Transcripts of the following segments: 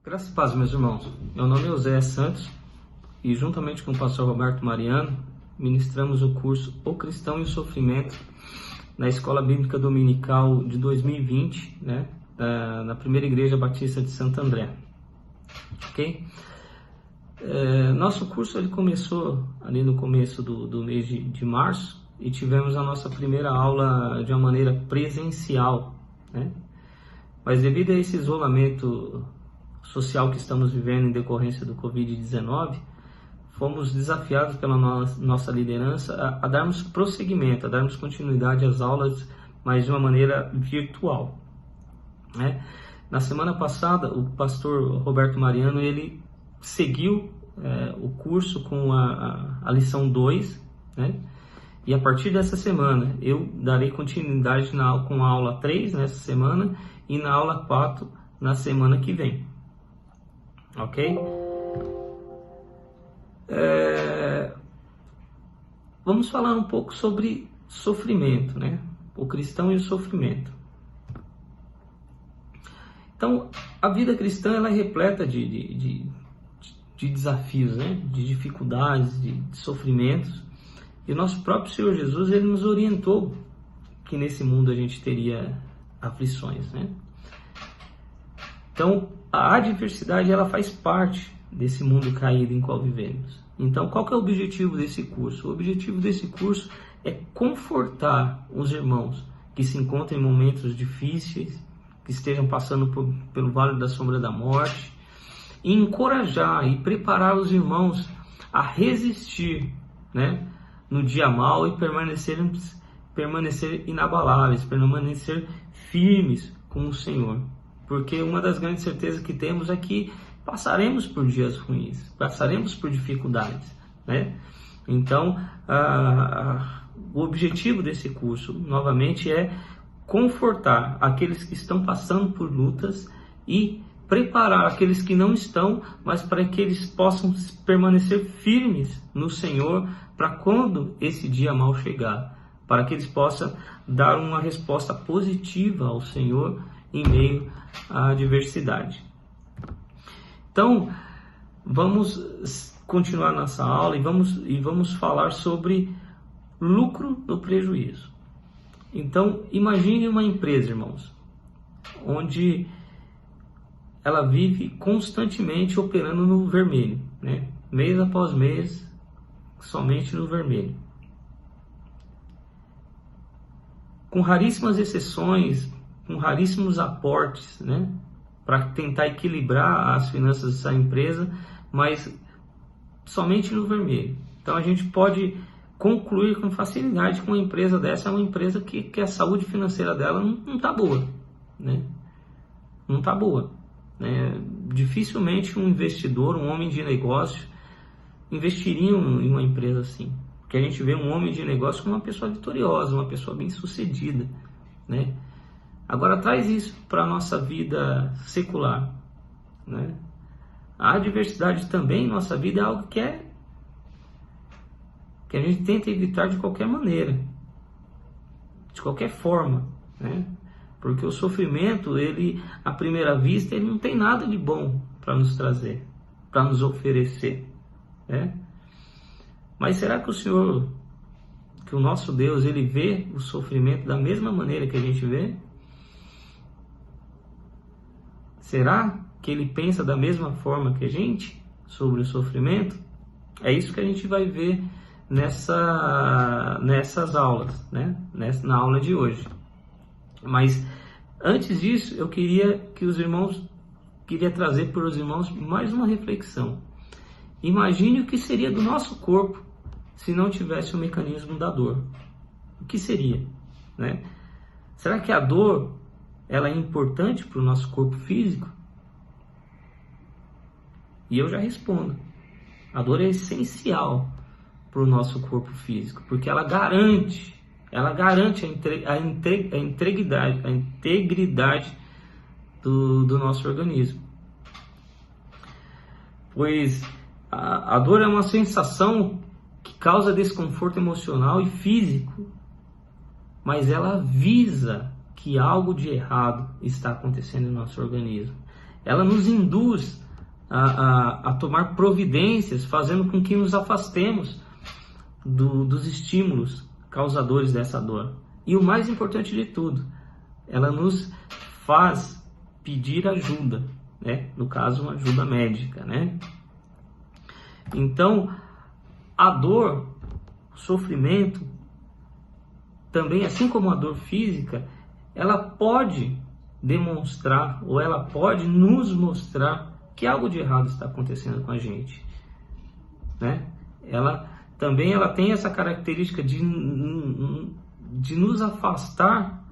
Graças a Deus, meus irmãos. Meu nome é José Santos e, juntamente com o pastor Roberto Mariano, ministramos o curso O Cristão e o Sofrimento na Escola Bíblica Dominical de 2020, na Primeira Igreja Batista de Santo André. Ok? Nosso curso ele começou ali no começo do mês de março e tivemos a nossa primeira aula de uma maneira presencial, né? Mas devido a esse isolamento social que estamos vivendo em decorrência do Covid-19, fomos desafiados pela nossa liderança a darmos prosseguimento, a darmos continuidade às aulas, mas de uma maneira virtual, né? Na semana passada, o pastor Roberto Mariano, ele seguiu o curso com a lição 2, né? E a partir dessa semana, eu darei continuidade com a aula 3 nessa semana e na aula 4 na semana que vem. Ok? Vamos falar um pouco sobre sofrimento, né? O cristão e o sofrimento. Então, a vida cristã ela é repleta de desafios, né? De dificuldades, de sofrimentos. E o nosso próprio Senhor Jesus, ele nos orientou que nesse mundo a gente teria aflições, né? Então, a adversidade ela faz parte desse mundo caído em qual vivemos. Então, qual que é o objetivo desse curso? O objetivo desse curso é confortar os irmãos que se encontram em momentos difíceis, que estejam passando pelo vale da sombra da morte, e encorajar e preparar os irmãos a resistir, né, no dia mau e permanecer inabaláveis, permanecer firmes com o Senhor. Porque uma das grandes certezas que temos é que passaremos por dias ruins, passaremos por dificuldades, né? Então, o objetivo desse curso, novamente, é confortar aqueles que estão passando por lutas e preparar aqueles que não estão, mas para que eles possam permanecer firmes no Senhor para quando esse dia mau chegar, para que eles possam dar uma resposta positiva ao Senhor em meio à adversidade. Então, vamos continuar nossa aula e vamos falar sobre lucro no prejuízo. Então, imagine uma empresa, irmãos, onde ela vive constantemente operando no vermelho, né? Mês após mês, somente no vermelho. Com raríssimas exceções, com raríssimos aportes, né, para tentar equilibrar as finanças dessa empresa, mas somente no vermelho. Então a gente pode concluir com facilidade que uma empresa dessa é uma empresa que a saúde financeira dela não está boa, né? Não está boa, né? Dificilmente um investidor, um homem de negócio, investiria em uma empresa assim. Porque a gente vê um homem de negócio como uma pessoa vitoriosa, uma pessoa bem-sucedida, né? Agora traz isso para a nossa vida secular, né? A adversidade também em nossa vida é algo que a gente tenta evitar de qualquer maneira, de qualquer forma, né? Porque o sofrimento, ele, à primeira vista, ele não tem nada de bom para nos trazer, para nos oferecer, né? Mas será que que o nosso Deus, ele vê o sofrimento da mesma maneira que a gente vê? Será que ele pensa da mesma forma que a gente sobre o sofrimento? É isso que a gente vai ver nessas aulas, né? Na aula de hoje. Mas antes disso, eu queria trazer para os irmãos mais uma reflexão. Imagine o que seria do nosso corpo se não tivesse o mecanismo da dor. O que seria, né? Será que a dor ela é importante para o nosso corpo físico? E eu já respondo. A dor é essencial para o nosso corpo físico, porque ela garante a integridade do nosso organismo. Pois a dor é uma sensação que causa desconforto emocional e físico, mas ela avisa que algo de errado está acontecendo no nosso organismo. ela nos induz a tomar providências, fazendo com que nos afastemos dos estímulos causadores dessa dor. E o mais importante de tudo, ela nos faz pedir ajuda, né? No caso, uma ajuda médica, né? Então, a dor, o sofrimento, também, assim como a dor física, ela pode demonstrar, ou ela pode nos mostrar que algo de errado está acontecendo com a gente, né? Ela tem essa característica de nos afastar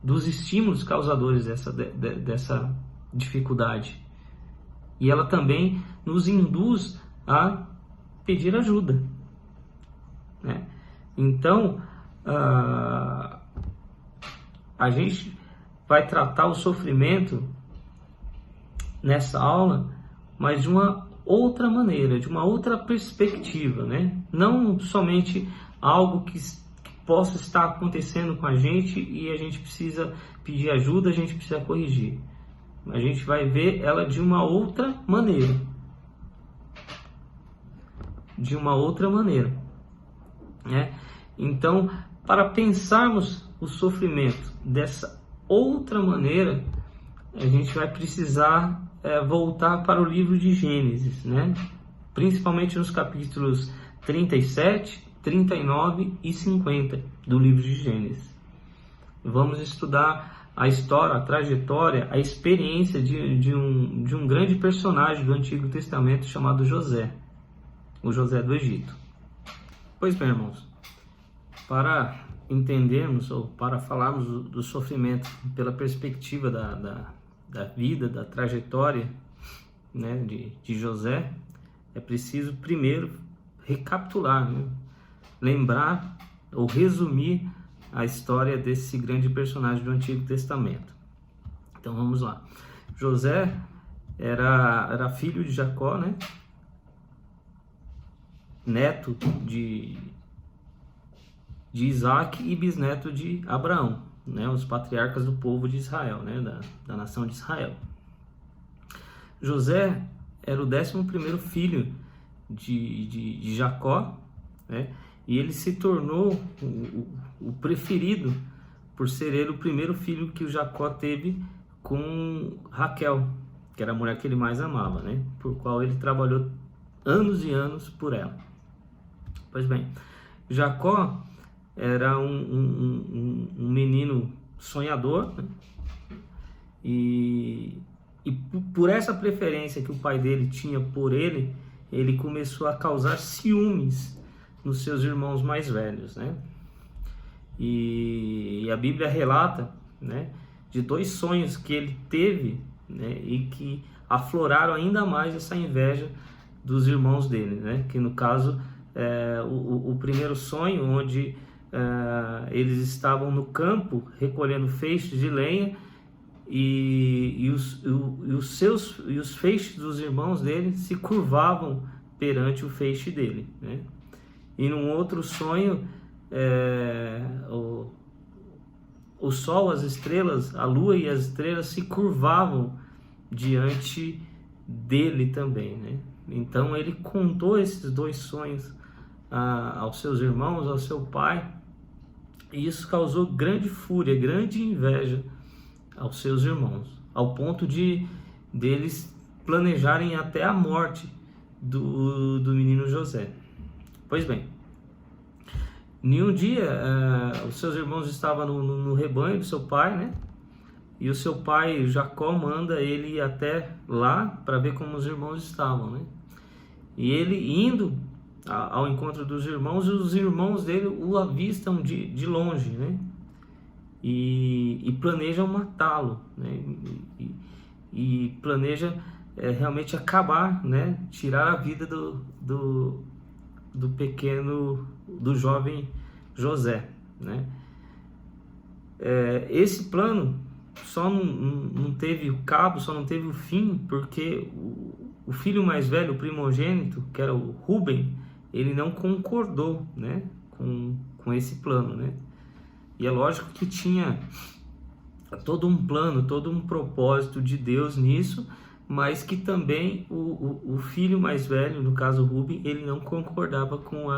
dos estímulos causadores dessa dificuldade. E ela também nos induz a pedir ajuda, né? Então, a gente vai tratar o sofrimento nessa aula, mas de uma outra maneira, de uma outra perspectiva, né? Não somente algo que possa estar acontecendo com a gente e a gente precisa pedir ajuda, a gente precisa corrigir. A gente vai ver ela de uma outra maneira. De uma outra maneira, né? Então, para pensarmos o sofrimento dessa outra maneira, a gente vai precisar voltar para o livro de Gênesis, né? Principalmente nos capítulos 37, 39 e 50 do livro de Gênesis. Vamos estudar a história, a trajetória, a experiência de um grande personagem do Antigo Testamento chamado José, o José do Egito. Pois bem, irmãos, para entendermos ou para falarmos do sofrimento pela perspectiva da vida, da trajetória, né, de José, é preciso primeiro recapitular, né, lembrar ou resumir a história desse grande personagem do Antigo Testamento. Então vamos lá. José era filho de Jacó, né, neto de Isaac e bisneto de Abraão, né, os patriarcas do povo de Israel, né, da nação de Israel. José era o 11º filho de Jacó, né, e ele se tornou o preferido por ser ele o primeiro filho que o Jacó teve com Raquel, que era a mulher que ele mais amava, né, por qual ele trabalhou anos e anos por ela. Pois bem, Jacó era um menino sonhador, né? E por essa preferência que o pai dele tinha por ele, ele começou a causar ciúmes nos seus irmãos mais velhos, né? E a Bíblia relata, né, de 2 sonhos que ele teve, né, e que afloraram ainda mais essa inveja dos irmãos dele, né? Que no caso o primeiro sonho, onde eles estavam no campo recolhendo feixes de lenha e os feixes dos irmãos dele se curvavam perante o feixe dele, né? E num outro sonho, o sol, as estrelas, a lua e as estrelas se curvavam diante dele também, né? Então ele contou esses 2 sonhos aos seus irmãos, ao seu pai, e isso causou grande fúria, grande inveja aos seus irmãos, ao ponto deles planejarem até a morte do menino José. Pois bem, em um dia, os seus irmãos estavam no rebanho do seu pai, né? E o seu pai, Jacó, manda ele ir até lá para ver como os irmãos estavam, né? E ele indo ao encontro dos irmãos, e os irmãos dele o avistam de longe, né? E planejam matá-lo, né? E planeja realmente acabar, né? Tirar a vida do jovem José, né? Esse plano só não teve o cabo, só não teve o fim, porque o filho mais velho, o primogênito, que era o Rúben, ele não concordou, né, com esse plano, né? E é lógico que tinha todo um plano, todo um propósito de Deus nisso, mas que também o filho mais velho, no caso Rubem, ele não concordava com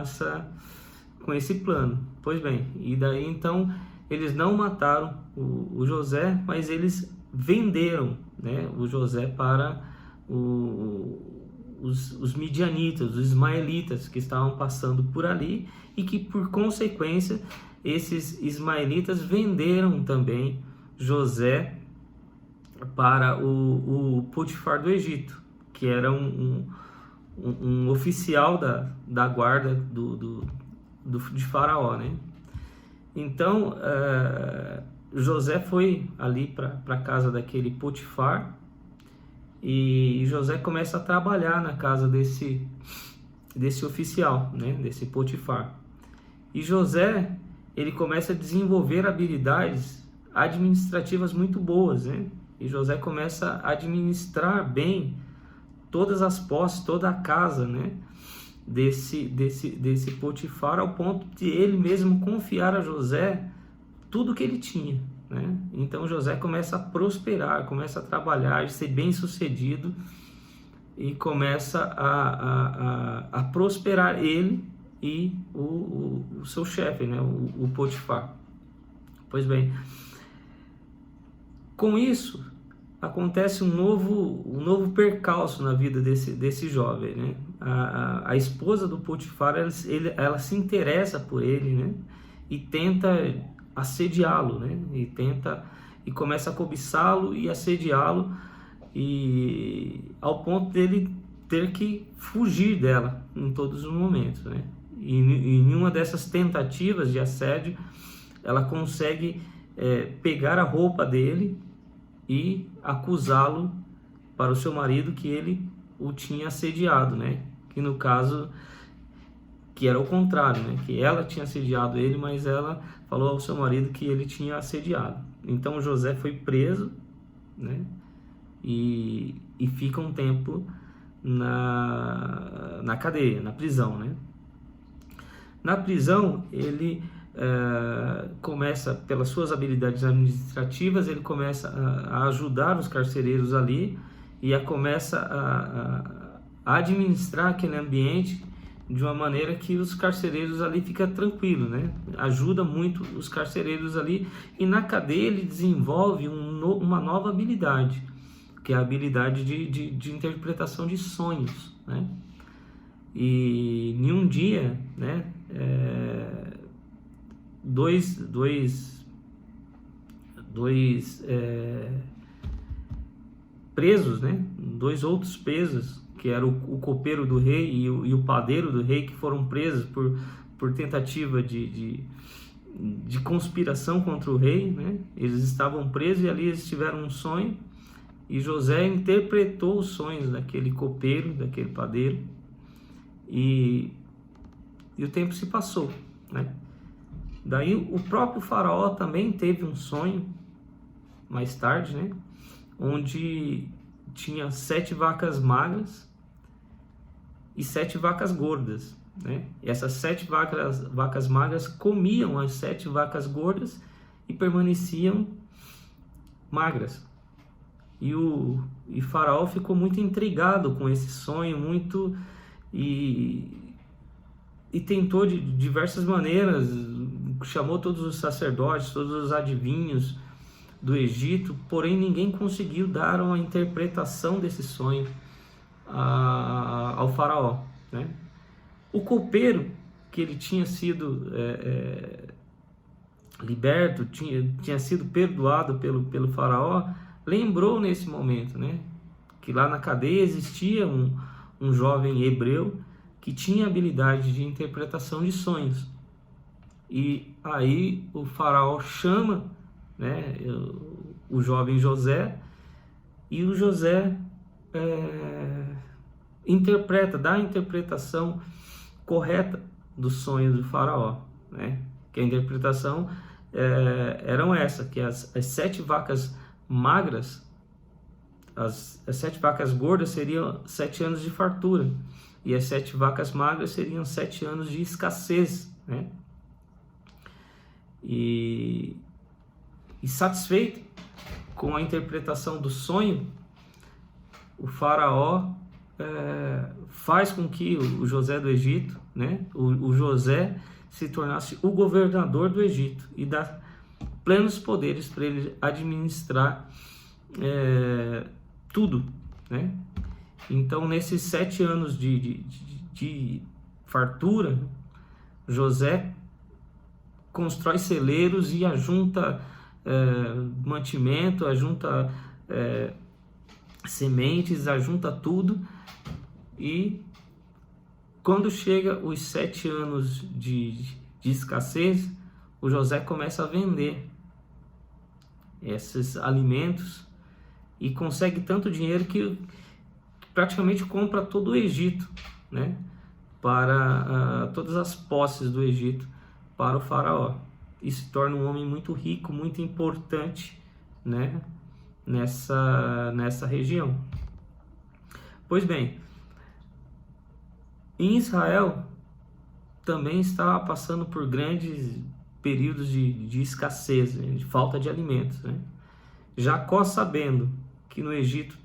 esse plano. Pois bem, e daí então eles não mataram o José, mas eles venderam, né, o José para os midianitas, os ismaelitas que estavam passando por ali, e que por consequência esses ismaelitas venderam também José para o Potifar do Egito, que era um oficial da guarda de Faraó, né? Então José foi ali para a casa daquele Potifar, e José começa a trabalhar na casa desse oficial, né? Desse Potifar. E José, ele começa a desenvolver habilidades administrativas muito boas, né? E José começa a administrar bem todas as posses, toda a casa, né, desse Potifar, ao ponto de ele mesmo confiar a José tudo que ele tinha, né? Então José começa a prosperar, começa a trabalhar, a ser bem sucedido, e começa a prosperar ele e o seu chefe, né, o Potifar. Pois bem, com isso acontece um novo percalço na vida desse jovem, né? A esposa do Potifar, ela se interessa por ele, né? E tenta assediá-lo, né? E começa a cobiçá-lo e assediá-lo, e ao ponto dele ter que fugir dela em todos os momentos, né? E em uma dessas tentativas de assédio, ela consegue pegar a roupa dele e acusá-lo para o seu marido que ele o tinha assediado, né? Que no caso, que era o contrário, né? Que ela tinha assediado ele, mas ela falou ao seu marido que ele tinha assediado. Então José foi preso, né? E fica um tempo na cadeia, na prisão, né? Na prisão, ele começa, pelas suas habilidades administrativas, ele começa a ajudar os carcereiros ali, e começa a administrar aquele ambiente de uma maneira que os carcereiros ali ficam tranquilos, né? Ajuda muito os carcereiros ali, e na cadeia ele desenvolve uma nova habilidade, que é a habilidade de interpretação de sonhos, né? E em um dia, né, dois presos, né, dois outros presos, que era o copeiro do rei e o padeiro do rei, que foram presos por tentativa de conspiração contra o rei, né? Eles estavam presos e ali eles tiveram um sonho, e José interpretou os sonhos daquele copeiro, daquele padeiro, e o tempo se passou, né? Daí o próprio faraó também teve um sonho mais tarde, né? Onde tinha 7 vacas magras e 7 vacas gordas, né? E essas 7 vacas magras comiam as 7 vacas gordas e permaneciam magras. E faraó ficou muito intrigado com esse sonho, e tentou de diversas maneiras, chamou todos os sacerdotes, todos os adivinhos do Egito, porém ninguém conseguiu dar uma interpretação desse sonho ao faraó, né? O copeiro, que ele tinha sido liberto, tinha sido perdoado pelo faraó, lembrou nesse momento, né, que lá na cadeia existia um jovem hebreu que tinha habilidade de interpretação de sonhos. E aí o faraó chama, né, o jovem José, e o José dá a interpretação correta do sonho do faraó, né? Que a interpretação eram essa, que as 7 vacas magras, as 7 vacas gordas seriam 7 anos de fartura, e as 7 vacas magras seriam 7 anos de escassez, né? E satisfeito com a interpretação do sonho, o faraó faz com que o José do Egito, né, o José se tornasse o governador do Egito e dá plenos poderes para ele administrar tudo, né? Então, nesses 7 anos de fartura, José constrói celeiros e ajunta mantimento, ajunta sementes, ajunta tudo, e quando chega os 7 anos de escassez, o José começa a vender esses alimentos e consegue tanto dinheiro que praticamente compra todo o Egito, né, para todas as posses do Egito para o faraó, e se torna um homem muito rico, muito importante, né, nessa região. Pois bem, em Israel também estava passando por grandes períodos de escassez, né, de falta de alimentos, né? Jacó, sabendo que no Egito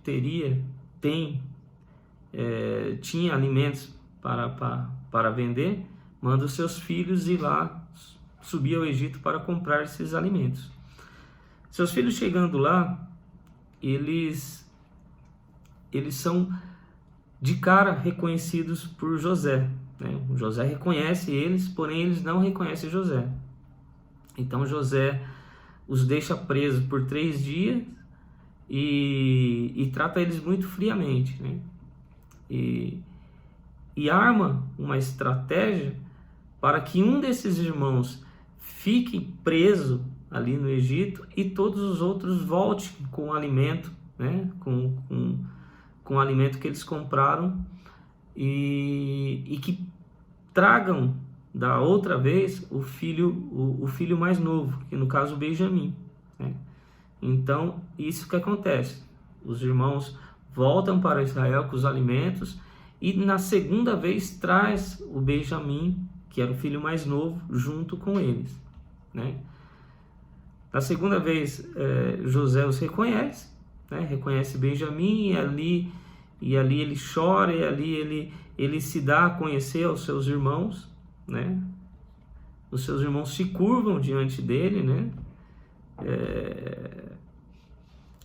tinha alimentos para vender, manda os seus filhos ir lá, subir ao Egito para comprar esses alimentos. Seus filhos chegando lá, eles são de cara reconhecidos por José, né? O José reconhece eles, porém eles não reconhecem José. Então José os deixa presos por 3 dias e trata eles muito friamente, né? E arma uma estratégia para que um desses irmãos fique preso ali no Egito e todos os outros voltem com o alimento, né? Com o alimento que eles compraram, e que tragam da outra vez o filho mais novo, que no caso o Benjamim, né? Então, isso que acontece. Os irmãos voltam para Israel com os alimentos e na segunda vez traz o Benjamim, que era o filho mais novo, junto com eles, né? Na segunda vez, José os reconhece, né? Reconhece Benjamim, e ali ele chora, e ali ele se dá a conhecer aos seus irmãos, né? Os seus irmãos se curvam diante dele, né?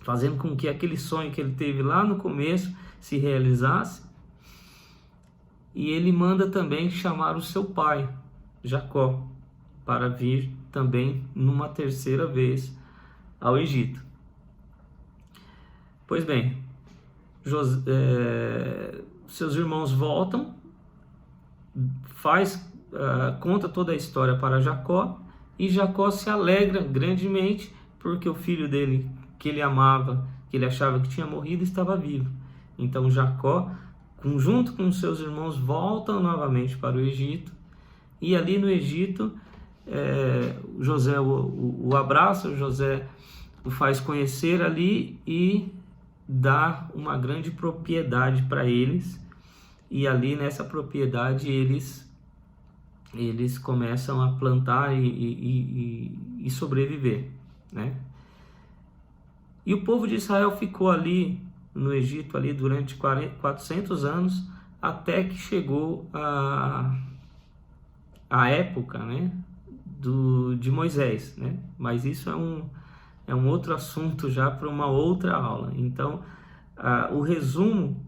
Fazendo com que aquele sonho que ele teve lá no começo se realizasse. E ele manda também chamar o seu pai, Jacó, para vir também numa terceira vez ao Egito. Pois bem, seus irmãos voltam, conta toda a história para Jacó, e Jacó se alegra grandemente porque o filho dele, que ele amava, que ele achava que tinha morrido, estava vivo. Então Jacó, junto com seus irmãos, voltam novamente para o Egito, e ali no Egito José o abraça, José o faz conhecer ali e dá uma grande propriedade para eles, e ali nessa propriedade eles começam a plantar e sobreviver, né? E o povo de Israel ficou ali no Egito ali durante 400 anos, até que chegou a época, né, de Moisés, né? Mas isso é um outro assunto já para uma outra aula. Então, o resumo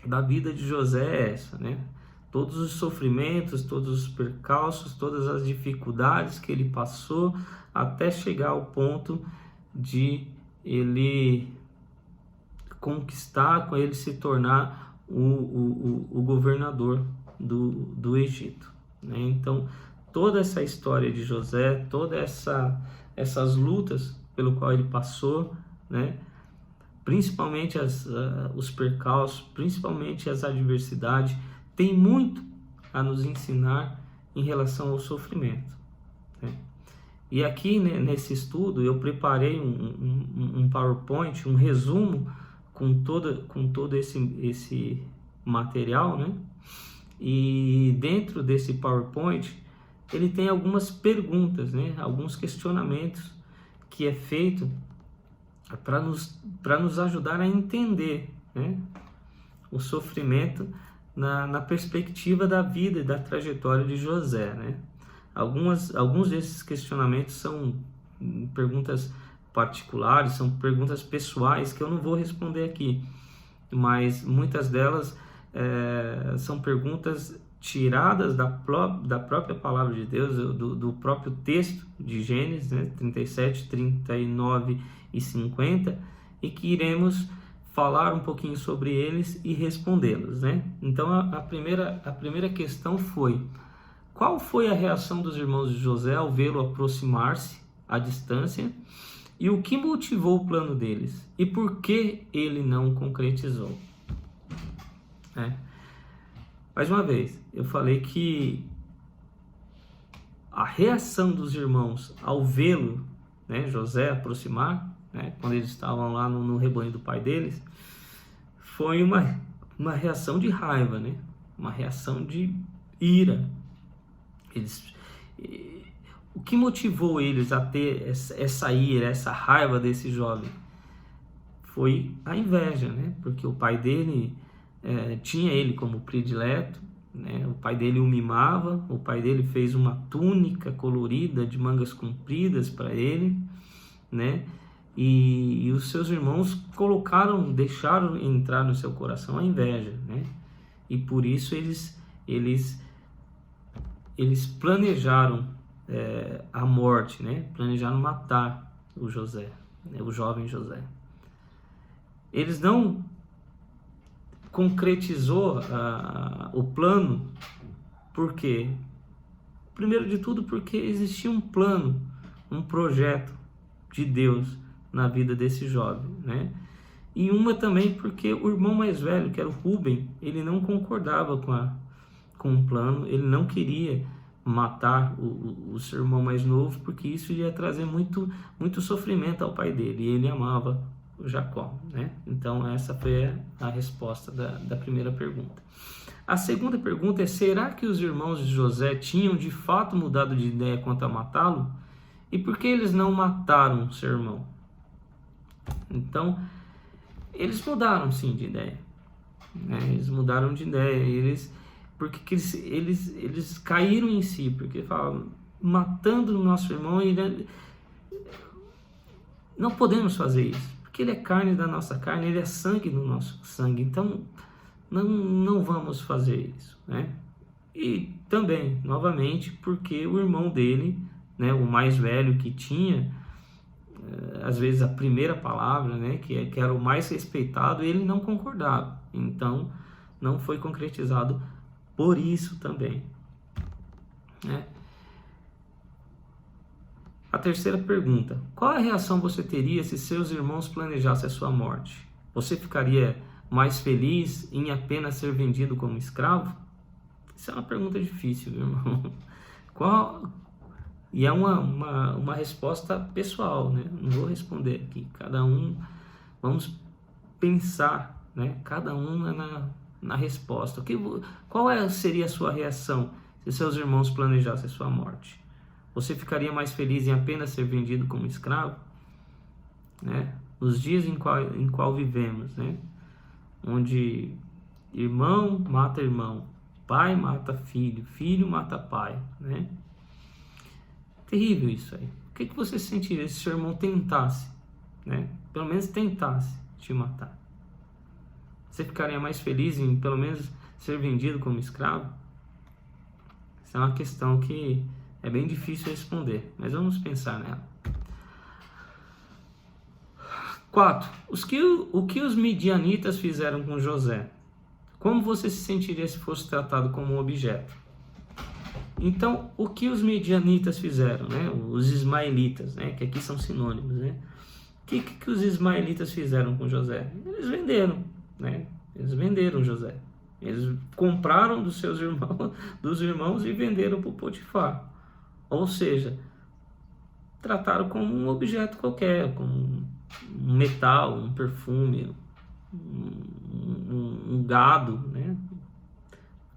da vida de José é essa, né? Todos os sofrimentos, todos os percalços, todas as dificuldades que ele passou até chegar ao ponto de ele conquistar, com ele se tornar o governador do Egito, né? Então, toda essa história de José, todas essas lutas pelo qual ele passou, né? Principalmente os percalços, principalmente as adversidades, tem muito a nos ensinar em relação ao sofrimento, né? E aqui, né, nesse estudo eu preparei um PowerPoint, um resumo com todo esse material, né? E dentro desse PowerPoint ele tem algumas perguntas, né? Alguns questionamentos que é feito para nos ajudar a entender, né? O sofrimento na perspectiva da vida e da trajetória de José, né? Alguns desses questionamentos são perguntas particulares, são perguntas pessoais que eu não vou responder aqui, mas muitas delas são perguntas tiradas da própria palavra de Deus, do próprio texto de Gênesis, né, 37, 39 e 50, e que iremos falar um pouquinho sobre eles e respondê-los, né? Então a primeira questão foi: qual foi a reação dos irmãos de José ao vê-lo aproximar-se à distância, e o que motivou o plano deles, e por que ele não concretizou? Mais uma vez, eu falei que a reação dos irmãos ao vê-lo, né, José aproximar, né, quando eles estavam lá no rebanho do pai deles, foi uma reação de raiva, né? Uma reação de ira. O que motivou eles a ter essa ira, essa raiva desse jovem? Foi a inveja, né? Porque o pai dele tinha ele como predileto, né? O pai dele o mimava, o pai dele fez uma túnica colorida de mangas compridas para ele, né? E os seus irmãos deixaram entrar no seu coração a inveja, né? E por isso eles planejaram a morte, né? Planejaram matar o José, né? O jovem José. Eles não concretizou o plano. Por quê? Primeiro de tudo, porque existia um plano, um projeto de Deus na vida desse jovem, né? E uma também porque o irmão mais velho, que era o Rúben, ele não concordava com o plano, ele não queria matar o seu irmão mais novo, porque isso ia trazer muito sofrimento ao pai dele, e ele amava o Jacó, né? Então essa foi a resposta da primeira pergunta. A segunda pergunta é: será que os irmãos de José tinham de fato mudado de ideia quanto a matá-lo? E por que eles não mataram seu irmão? Então, eles mudaram sim de ideia, né? Eles mudaram de ideia, porque eles caíram em si, porque falavam: matando o nosso irmão, não podemos fazer isso, porque ele é carne da nossa carne, ele é sangue do nosso sangue, então não vamos fazer isso, né? E também, novamente, porque o irmão dele, né, o mais velho, que tinha às vezes a primeira palavra, né, que era o mais respeitado, ele não concordava, então não foi concretizado por isso também, né? A terceira pergunta: qual a reação você teria se seus irmãos planejassem a sua morte? Você ficaria mais feliz em apenas ser vendido como escravo? Isso é uma pergunta difícil, meu irmão. E é uma resposta pessoal, né? Não vou responder aqui. Vamos pensar, né? Cada um na resposta. Qual seria a sua reação se seus irmãos planejassem a sua morte? Você ficaria mais feliz em apenas ser vendido como escravo, né? Nos dias em qual vivemos, né? Onde irmão mata irmão, pai mata filho, filho mata pai, né? Terrível isso aí. O que você sentiria se seu irmão tentasse, né? Pelo menos tentasse te matar? Você ficaria mais feliz em pelo menos ser vendido como escravo? Essa é uma questão que é bem difícil responder, mas vamos pensar nela. 4. O que os midianitas fizeram com José? Como você se sentiria se fosse tratado como um objeto? Então, o que os midianitas fizeram, né? Os ismaelitas, né? Que aqui são sinônimos, né? O que os ismaelitas fizeram com José? Eles venderam, né? Eles venderam José. Eles compraram dos irmãos e venderam para o Potifar. Ou seja, trataram como um objeto qualquer, como um metal, um perfume, um gado, né?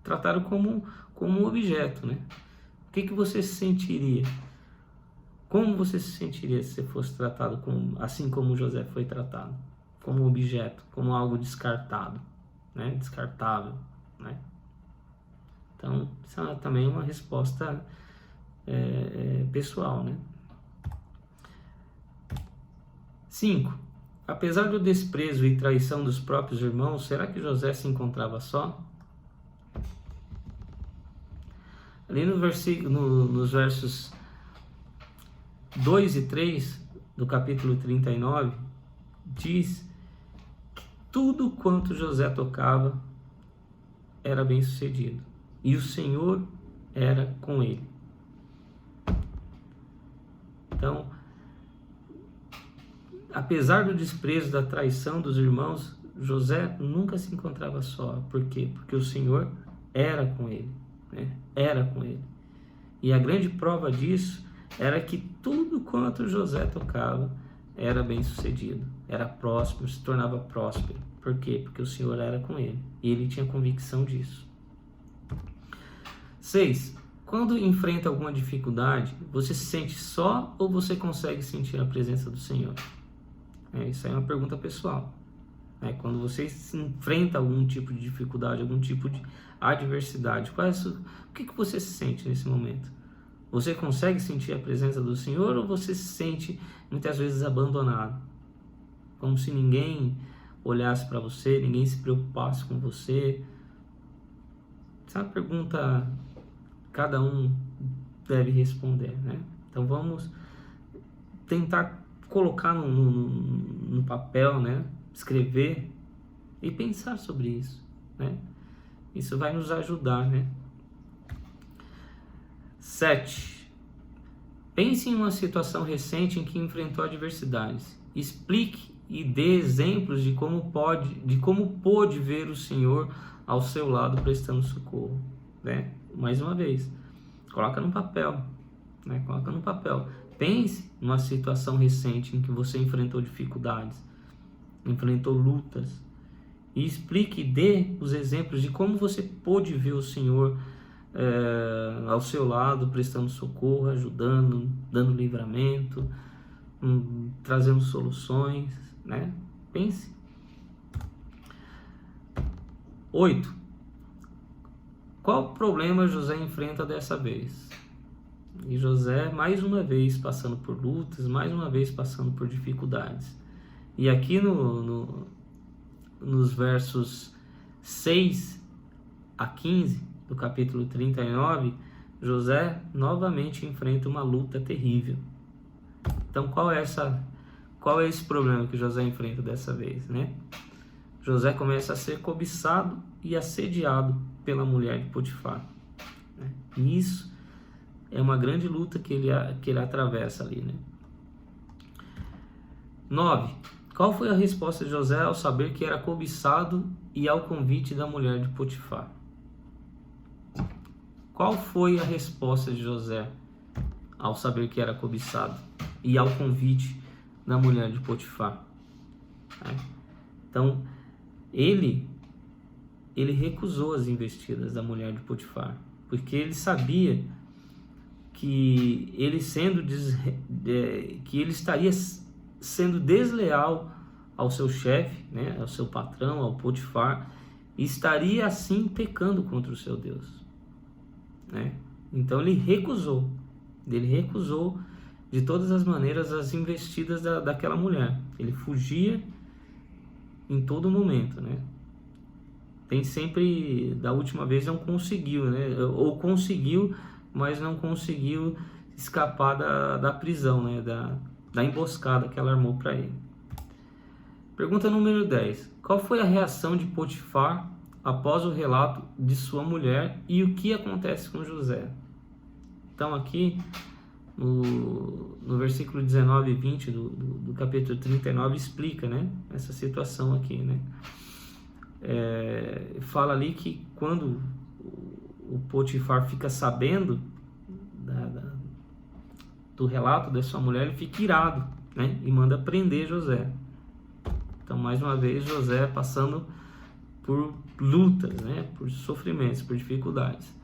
Trataram como um objeto, né? O que você se sentiria? Como você se sentiria se você fosse tratado assim como José foi tratado? como objeto, como algo descartado, né? Descartável, né? Então, isso é também uma resposta pessoal, né? 5. Apesar do desprezo e traição dos próprios irmãos, será que José se encontrava só? Ali no nos versos 2 e 3 do capítulo 39, diz que tudo quanto José tocava era bem sucedido, e o Senhor era com ele. Então, apesar do desprezo, da traição dos irmãos, José nunca se encontrava só. Por quê? Porque o Senhor era com ele, né? Era com ele. E a grande prova disso era que tudo quanto José tocava era bem sucedido, era próspero, se tornava próspero. Por quê? Porque o Senhor era com ele e ele tinha convicção disso. 6. Quando enfrenta alguma dificuldade, você se sente só ou você consegue sentir a presença do Senhor? Isso aí é uma pergunta pessoal. Quando você se enfrenta algum tipo de dificuldade, algum tipo de adversidade, o que você se sente nesse momento? Você consegue sentir a presença do Senhor ou você se sente muitas vezes abandonado? Como se ninguém olhasse para você, ninguém se preocupasse com você? Essa é uma pergunta que cada um deve responder, né? Então vamos tentar colocar no papel, né? Escrever e pensar sobre isso, né? Isso vai nos ajudar, né? 7. Pense em uma situação recente em que enfrentou adversidades. Explique e dê exemplos de como pôde ver o Senhor ao seu lado prestando socorro, né? Mais uma vez, coloca no papel, né? Coloca no papel. Pense numa situação recente em que você enfrentou dificuldades, enfrentou lutas, e explique e dê os exemplos de como você pôde ver o Senhor ao seu lado, prestando socorro, ajudando, dando livramento, trazendo soluções, né? Pense. 8. Qual problema José enfrenta dessa vez? E José, mais uma vez, passando por lutas, mais uma vez passando por dificuldades. E aqui nos versos 6 a 15 do capítulo 39, José novamente enfrenta uma luta terrível. Então, qual é esse problema que José enfrenta dessa vez, né? José começa a ser cobiçado e assediado pela mulher de Potifar, né? E isso é uma grande luta que ele atravessa ali, né? 9. Qual foi a resposta de José ao saber que era cobiçado e ao convite da mulher de Potifar? Qual foi a resposta de José ao saber que era cobiçado e ao convite da mulher de Potifar? Então, ele recusou as investidas da mulher de Potifar, porque ele sabia que ele estaria sendo desleal ao seu chefe, né, ao seu patrão, ao Potifar, e estaria assim pecando contra o seu Deus, né? Então ele recusou de todas as maneiras as investidas daquela mulher. Ele fugia em todo momento, né? Tem sempre, da última vez não conseguiu, né? Ou conseguiu, mas não conseguiu escapar da prisão, né? Da emboscada que ela armou para ele. Pergunta número 10. Qual foi a reação de Potifar após o relato de sua mulher e o que acontece com José? Então aqui no versículo 19 e 20 do capítulo 39 explica, né, essa situação aqui, né? Fala ali que quando o Potifar fica sabendo do relato da sua mulher, ele fica irado, né, e manda prender José. Então, mais uma vez, José passando por lutas, né, por sofrimentos, por dificuldades.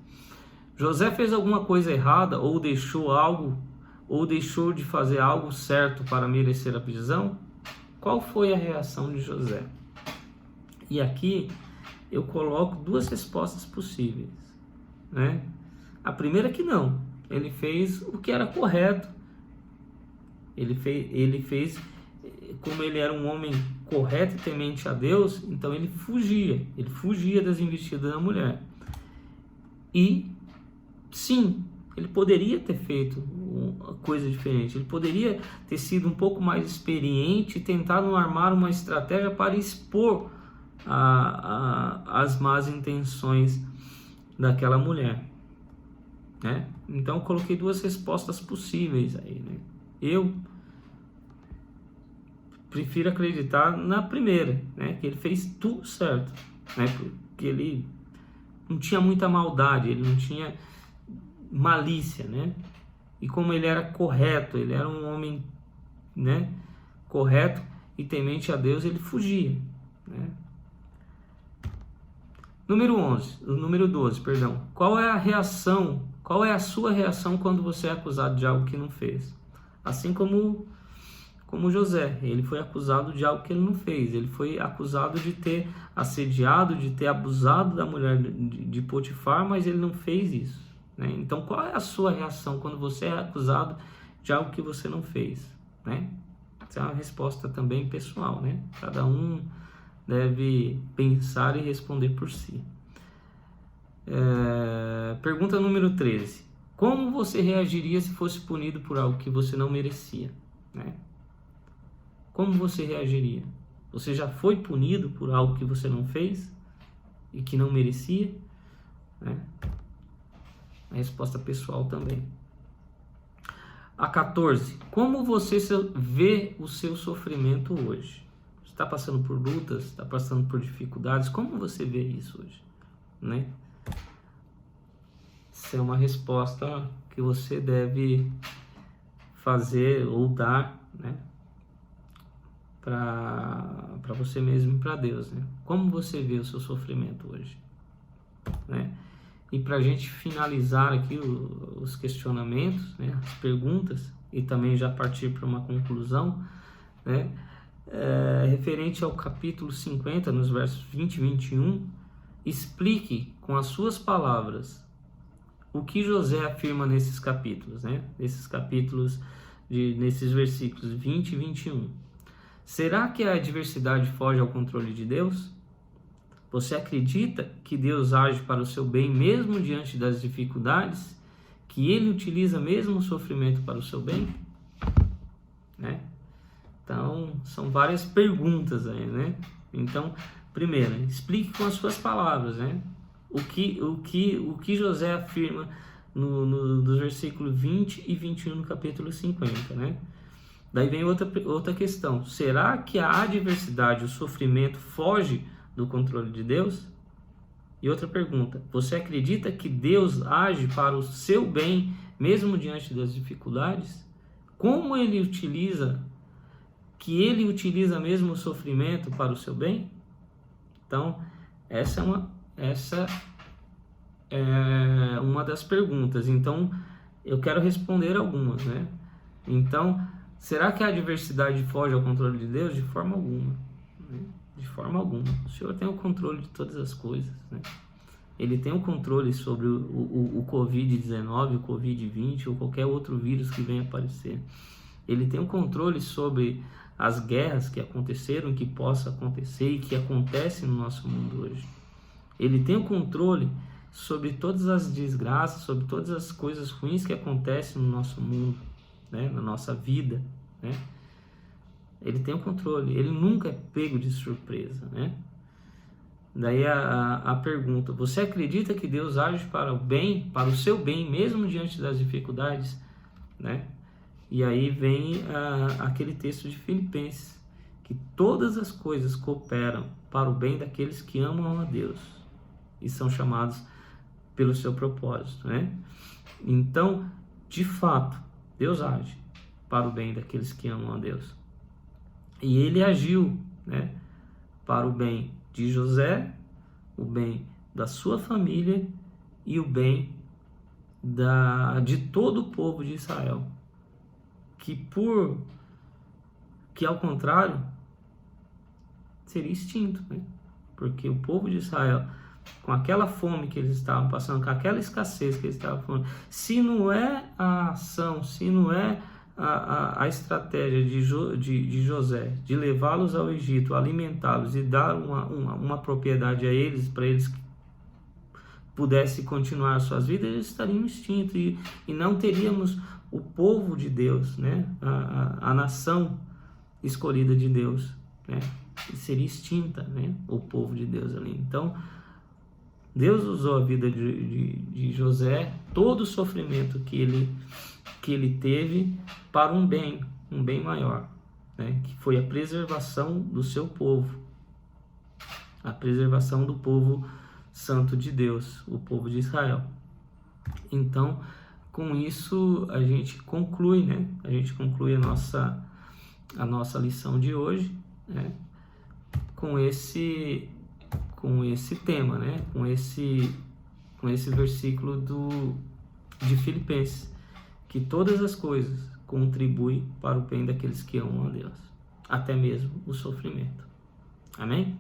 José fez alguma coisa errada ou deixou de fazer algo certo para merecer a prisão? qual foi a reação de José? E aqui eu coloco duas respostas possíveis, né? A primeira é que não, ele fez o que era correto, ele fez como ele era um homem correto e temente a Deus, então ele fugia das investidas da mulher. E sim, ele poderia ter feito uma coisa diferente, ele poderia ter sido um pouco mais experiente e tentado armar uma estratégia para expor as más intenções daquela mulher, né? Então eu coloquei duas respostas possíveis aí, né? Eu prefiro acreditar na primeira, né? Que ele fez tudo certo, né? Porque ele não tinha muita maldade, ele não tinha malícia, né? E como ele era correto, ele era um homem, né, correto e temente a Deus, ele fugia, né? Número 12, perdão. Qual é a sua reação quando você é acusado de algo que não fez? Assim como José, ele foi acusado de algo que ele não fez. Ele foi acusado de ter assediado, de ter abusado da mulher de Potifar, mas ele não fez isso, né? Então, qual é a sua reação quando você é acusado de algo que você não fez, né? Essa é uma resposta também pessoal, né? Cada um deve pensar e responder por si. Pergunta número 13. Como você reagiria se fosse punido por algo que você não merecia, né? Como você reagiria? Você já foi punido por algo que você não fez e que não merecia, né? A resposta pessoal também. A 14. Como você vê o seu sofrimento hoje? Você está passando por lutas, está passando por dificuldades? Como você vê isso hoje, né? Essa é uma resposta que você deve fazer ou dar, né, para você mesmo e para Deus, né? Como você vê o seu sofrimento hoje, né? E para a gente finalizar aqui os questionamentos, né, as perguntas, e também já partir para uma conclusão, né, referente ao capítulo 50, nos versos 20 e 21, explique com as suas palavras o que José afirma nesses capítulos, né? Nesses versículos 20 e 21. Será que a adversidade foge ao controle de Deus? Você acredita que Deus age para o seu bem mesmo diante das dificuldades? Que Ele utiliza mesmo o sofrimento para o seu bem? Né? Então, são várias perguntas aí, né? Então, primeiro, explique com as suas palavras, né? O que José afirma nos versículos 20 e 21 no capítulo 50, né? Daí vem outra questão. Será que a adversidade, o sofrimento foge do controle de Deus? E outra pergunta. Você acredita que Deus age para o seu bem mesmo diante das dificuldades? Como Ele utiliza mesmo o sofrimento para o seu bem? Então, essa é uma das perguntas. Então, eu quero responder algumas, né? Então, será que a adversidade foge ao controle de Deus? De forma alguma, né? De forma alguma. O Senhor tem o controle de todas as coisas, né? Ele tem o controle sobre o Covid-19, o Covid-20 ou qualquer outro vírus que venha aparecer. Ele tem o controle sobre as guerras que aconteceram, que possa acontecer e que acontecem no nosso mundo hoje. Ele tem o controle sobre todas as desgraças, sobre todas as coisas ruins que acontecem no nosso mundo, né? Na nossa vida, né? Ele tem o controle, ele nunca é pego de surpresa, né? Daí a pergunta, você acredita que Deus age para o bem, para o seu bem, mesmo diante das dificuldades, né? E aí vem aquele texto de Filipenses, que todas as coisas cooperam para o bem daqueles que amam a Deus e são chamados pelo seu propósito, né? Então, de fato, Deus age para o bem daqueles que amam a Deus. E Ele agiu, né, para o bem de José, o bem da sua família e o bem de todo o povo de Israel. Que ao contrário, seria extinto, né? Porque o povo de Israel, com aquela fome que eles estavam passando, com aquela escassez que eles estavam falando, se não é a ação, se não é a estratégia de José, de levá-los ao Egito, alimentá-los e dar uma propriedade a eles, para eles pudessem continuar suas vidas, eles estariam extintos e não teríamos o povo de Deus, né? A nação escolhida de Deus, né? Seria extinta, né? O povo de Deus ali. Então, Deus usou a vida de José, todo o sofrimento que ele teve, para um bem maior, né? Que foi a preservação do seu povo, a preservação do povo santo de Deus, o povo de Israel. Então, com isso a gente conclui, né? A gente conclui a nossa lição de hoje, né? Com esse tema, né? Com esse versículo de Filipenses, que todas as coisas contribuem para o bem daqueles que amam a Deus, até mesmo o sofrimento. Amém?